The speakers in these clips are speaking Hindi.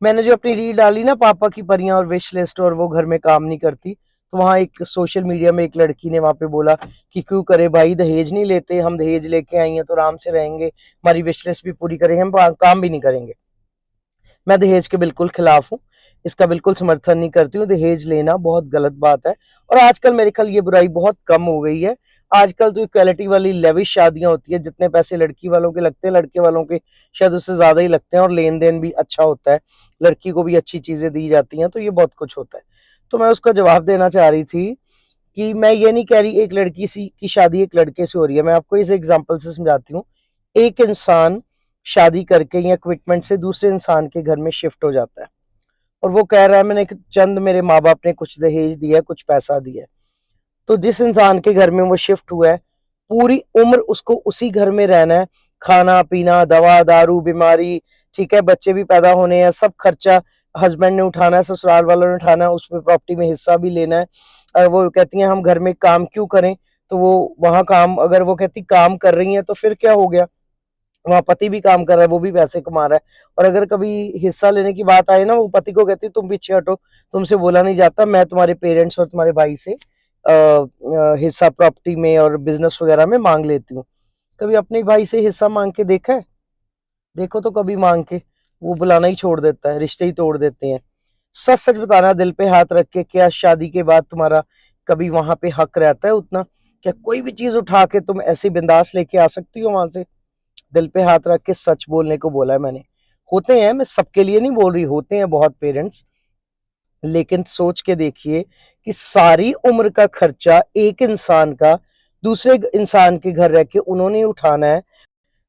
मैंने जो अपनी रील डाली ना पापा की परियां और विश लिस्ट और वो घर में काम नहीं करती, तो वहाँ एक सोशल मीडिया में एक लड़की ने वहाँ पे बोला कि क्यों करे भाई, दहेज नहीं लेते, हम दहेज लेके आई हैं तो आराम से रहेंगे, हमारी विश लिस्ट भी पूरी करेंगे, हम काम भी नहीं करेंगे। मैं दहेज के बिल्कुल खिलाफ हूँ, इसका बिल्कुल समर्थन नहीं करती हूँ। दहेज लेना बहुत गलत बात है और आजकल मेरे ख्याल ये बुराई बहुत कम हो गई है। आजकल तो इक्वालिटी वाली लेविश शादियां होती है, जितने पैसे लड़की वालों के लगते हैं लड़के वालों के शायद उससे ज्यादा ही लगते हैं, और लेन देन भी अच्छा होता है, लड़की को भी अच्छी चीजें दी जाती हैं, तो ये बहुत कुछ होता है। तो मैं उसका जवाब देना चाह रही थी कि मैं ये नहीं कह रही एक लड़की सी की शादी एक लड़के से हो रही है, मैं आपको इस एग्जाम्पल से समझाती हूँ। एक इंसान शादी करके या कमिटमेंट से दूसरे इंसान के घर में शिफ्ट हो जाता है, और वो कह रहा है मैंने चंद, मेरे माँ बाप ने कुछ दहेज दिया है, कुछ पैसा दिया है। तो जिस इंसान के घर में वो शिफ्ट हुआ है, पूरी उम्र उसको उसी घर में रहना है, खाना पीना दवा दारू बीमारी, ठीक है, बच्चे भी पैदा होने हैं, सब खर्चा हस्बैंड ने उठाना है, ससुराल वालों ने उठाना है, उसमें प्रॉपर्टी में हिस्सा भी लेना है। वो कहती हैं हम घर में काम क्यों करें, तो वो वहां काम, अगर वो कहती काम कर रही है तो फिर क्या हो गया, वहां पति भी काम कर रहा है, वो भी पैसे कमा रहा है। और अगर कभी हिस्सा लेने की बात आए ना, वो पति को कहती तुम पीछे हटो, तुमसे बोला नहीं जाता, मैं तुम्हारे पेरेंट्स और तुम्हारे भाई से हिस्सा प्रॉपर्टी में और बिजनेस वगैरह में मांग लेती हूँ। कभी अपने भाई से हिस्सा मांग के देखा है? देखो तो कभी मांग के, वो बुलाना ही छोड़ देता है, रिश्ते ही तोड़ देते हैं। सच सच बताना दिल पे हाथ रख के, क्या शादी के बाद तुम्हारा कभी वहां पे हक रहता है उतना? क्या कोई भी चीज उठा के तुम ऐसे बिंदास लेके आ सकती हो वहां से? दिल पे हाथ रख के सच बोलने को बोला है मैंने। होते हैं, मैं सबके लिए नहीं बोल रही, होते हैं बहुत पेरेंट्स, लेकिन सोच के देखिए कि सारी उम्र का खर्चा एक इंसान का दूसरे इंसान के घर रह के उन्होंने ही उठाना है।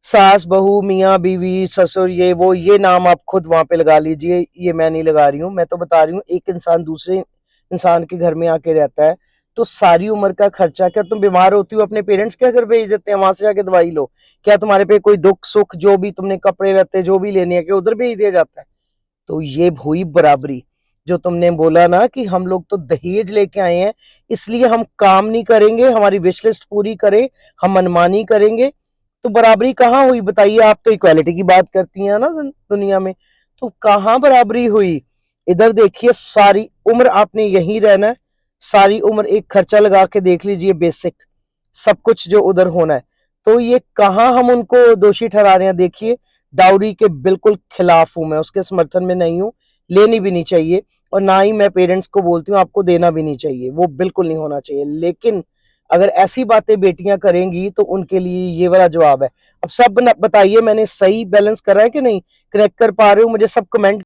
सास बहू मियाँ बीवी ससुर ये वो, ये नाम आप खुद वहां पे लगा लीजिए, ये मैं नहीं लगा रही हूँ, मैं तो बता रही हूँ एक इंसान दूसरे इंसान के घर में आके रहता है, तो सारी उम्र का खर्चा, क्या तुम बीमार होती हो अपने पेरेंट्स के घर भेज देते हैं वहां से जाके दवाई लो? क्या तुम्हारे पे कोई दुख सुख जो भी तुमने कपड़े रहते जो भी लेने हैं, क्या उधर भेज दिया जाता है? तो ये हुई बराबरी। जो तुमने बोला ना कि हम लोग तो दहेज लेके आए हैं, इसलिए हम काम नहीं करेंगे, हमारी विश लिस्ट पूरी करे, हम मनमानी करेंगे, तो बराबरी कहाँ हुई बताइए? आप तो इक्वालिटी की बात करती हैं ना दुनिया में, तो कहाँ बराबरी हुई? इधर देखिए, सारी उम्र आपने यहीं रहना है, सारी उम्र एक खर्चा लगा के देख लीजिए, बेसिक सब कुछ जो उधर होना है, तो ये कहाँ हम उनको दोषी ठहरा रहे हैं? देखिए, डाउरी के बिल्कुल खिलाफ हूं मैं, उसके समर्थन में नहीं हूं, लेनी भी नहीं चाहिए, और ना ही मैं पेरेंट्स को बोलती हूँ आपको देना भी नहीं चाहिए, वो बिल्कुल नहीं होना चाहिए। लेकिन अगर ऐसी बातें बेटियां करेंगी तो उनके लिए ये वाला जवाब है। अब सब बताइए, मैंने सही बैलेंस करा है कि नहीं? कनेक्ट कर पा रहे हो? मुझे सब कमेंट